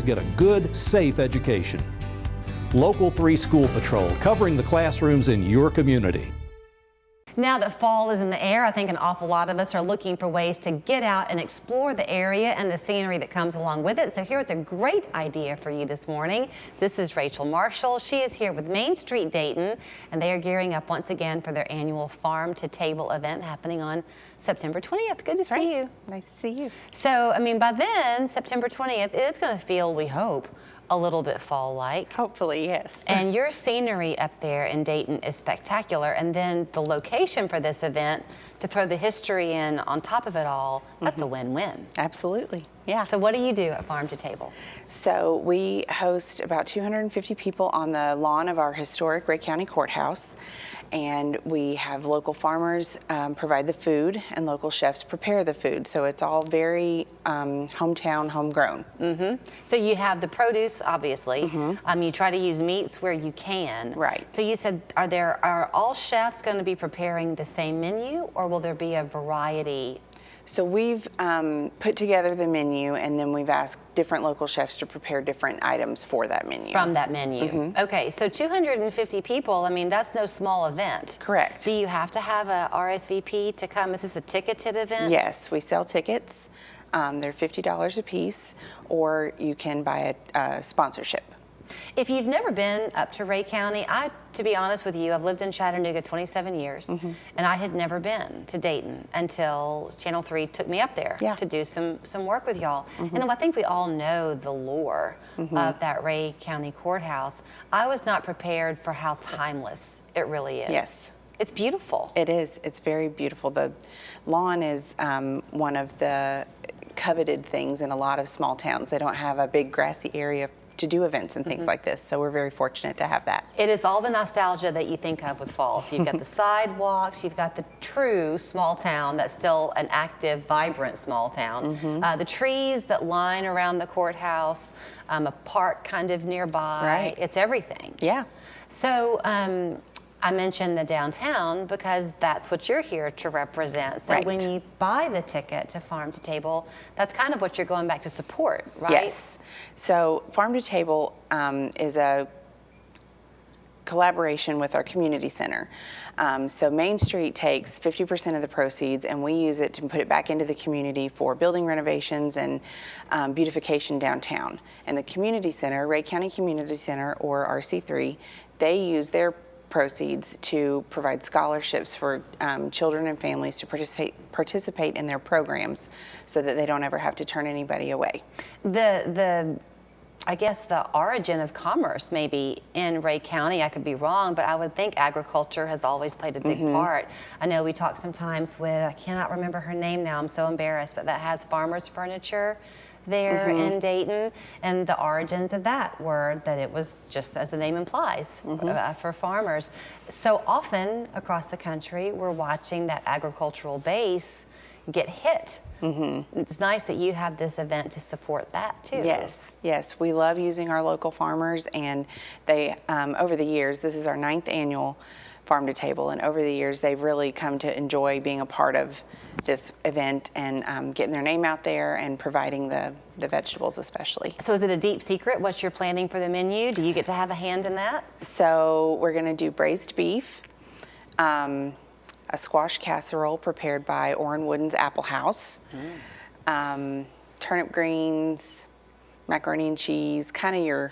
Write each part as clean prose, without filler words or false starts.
get a good, safe education. Local 3 School Patrol, covering the classrooms in your community. Now that fall is in the air, I think an awful lot of us are looking for ways to get out and explore the area and the scenery that comes along with it. So here's a great idea for you this morning. This is Rachel Marshall. She is here with Main Street Dayton, and they are gearing up once again for their annual Farm to Table event happening on September 20th. Good to see you. Nice to see you. So, I mean, by then, September 20th, it's going to feel, we hope, a little bit fall-like. Hopefully, yes. And your scenery up there in Dayton is spectacular. And then the location for this event, to throw the history in on top of it all, that's a win-win. Absolutely, yeah. So what do you do at Farm to Table? So we host about 250 people on the lawn of our historic Rhea County Courthouse. And we have local farmers provide the food and local chefs prepare the food. So it's all very hometown, homegrown. So you have the produce, obviously. You try to use meats where you can. Right. So you said, are all chefs going to be preparing the same menu, or will there be a variety? So we've put together the menu, and then we've asked different local chefs to prepare different items for that menu. From that menu. Okay, so 250 people, I mean, that's no small event. Correct. Do you have to have a RSVP to come? Is this a ticketed event? Yes, we sell tickets. They're $50 a piece, or you can buy a sponsorship. If you've never been up to Rhea County, to be honest with you, I've lived in Chattanooga 27 years, and I had never been to Dayton until Channel 3 took me up there to do some work with y'all. And I think we all know the lore of that Rhea County Courthouse. I was not prepared for how timeless it really is. Yes. It's beautiful. It is. It's very beautiful. The lawn is one of the coveted things in a lot of small towns. They don't have a big grassy area to do events and things like this, so we're very fortunate to have that. It is all the nostalgia that you think of with fall. So you've got the sidewalks, you've got the true small town that's still an active, vibrant small town. The trees that line around the courthouse, a park kind of nearby. Right. It's everything. Yeah. So I mentioned the downtown because that's what you're here to represent. So when you buy the ticket to Farm to Table, that's kind of what you're going back to support, right? Yes. So Farm to Table is a collaboration with our community center. So Main Street takes 50% of the proceeds, and we use it to put it back into the community for building renovations and beautification downtown. And the community center, Rhea County Community Center, or RC3, they use their proceeds to provide scholarships for children and families to participate in their programs so that they don't ever have to turn anybody away. I guess the origin of commerce maybe in Rhea County, I could be wrong, but I would think agriculture has always played a big part. I know we talk sometimes with, I cannot remember her name now, I'm so embarrassed, but that has Farmers Furniture there in Dayton, and the origins of that were that it was just as the name implies for farmers. So often across the country we're watching that agricultural base get hit. It's nice that you have this event to support that too. Yes, yes, we love using our local farmers, and they over the years, this is our 9th annual Farm to Table, and over the years they've really come to enjoy being a part of this event and getting their name out there and providing the vegetables especially. So is it a deep secret what you're planning for the menu? Do you get to have a hand in that? So we're going to do braised beef, a squash casserole prepared by Orrin Wooden's Apple House, turnip greens, macaroni and cheese, kind of your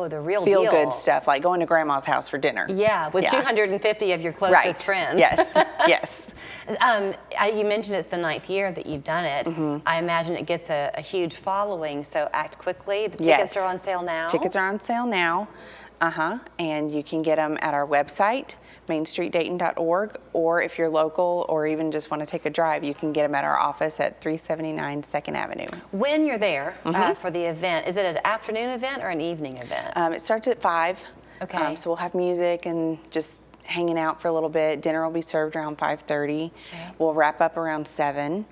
the real feel-good stuff, like going to grandma's house for dinner. Yeah, with 250 of your closest friends. Yes, yes. You mentioned it's the 9th year that you've done it. I imagine it gets a huge following, so act quickly. The tickets are on sale now? Tickets are on sale now. And you can get them at our website, mainstreetdayton.org, or if you're local or even just want to take a drive, you can get them at our office at 379 2nd Avenue. When you're there for the event, is it an afternoon event or an evening event? It starts at 5. Okay. So we'll have music and just hanging out for a little bit. Dinner will be served around 5:30. We'll wrap up around 7,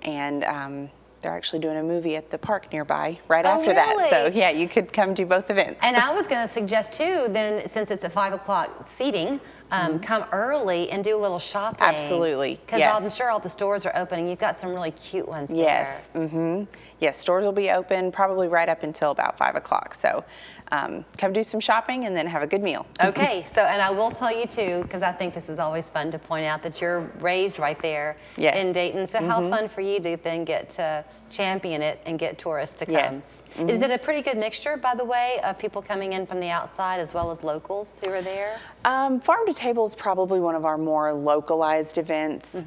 and they're actually doing a movie at the park nearby right after that. So yeah, you could come do both events. And I was going to suggest too, then since it's a 5 o'clock seating, come early and do a little shopping. Absolutely, Because yes. I'm sure all the stores are opening. You've got some really cute ones Yes. there. Yes, stores will be open probably right up until about 5 o'clock. So come do some shopping and then have a good meal. Okay, so, and I will tell you too, because I think this is always fun to point out that you're raised right there Yes. in Dayton. So how fun for you to then get to champion it and get tourists to come. Yes. Is it a pretty good mixture, by the way, of people coming in from the outside as well as locals who are there? Farm to Table is probably one of our more localized events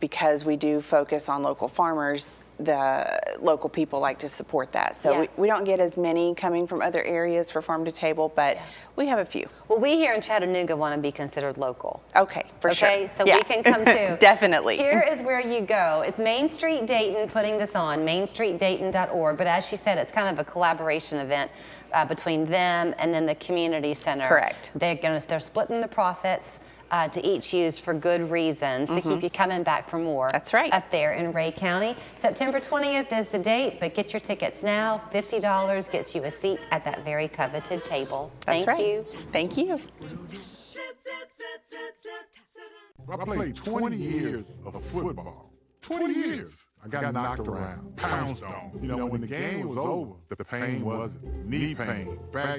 because we do focus on local farmers. The local people like to support that. So Yeah. we don't get as many coming from other areas for Farm to Table, but we have a few. Well, we here in Chattanooga want to be considered local. Okay, for sure. Okay, so Yeah. we can come too. Definitely. Here is where you go. It's Main Street Dayton putting this on, mainstreetdayton.org. But as she said, it's kind of a collaboration event between them and then the community center. Correct. They're splitting the profits to each use for good reasons to keep you coming back for more. That's right. Up there in Rhea County. September 20th is the date, but get your tickets now. $50 gets you a seat at that very coveted table. That's Thank right. you. Thank you. I played 20 years of football. 20 years. I got knocked around, pounced on. You know, when the game was over, the pain wasn't knee pain, back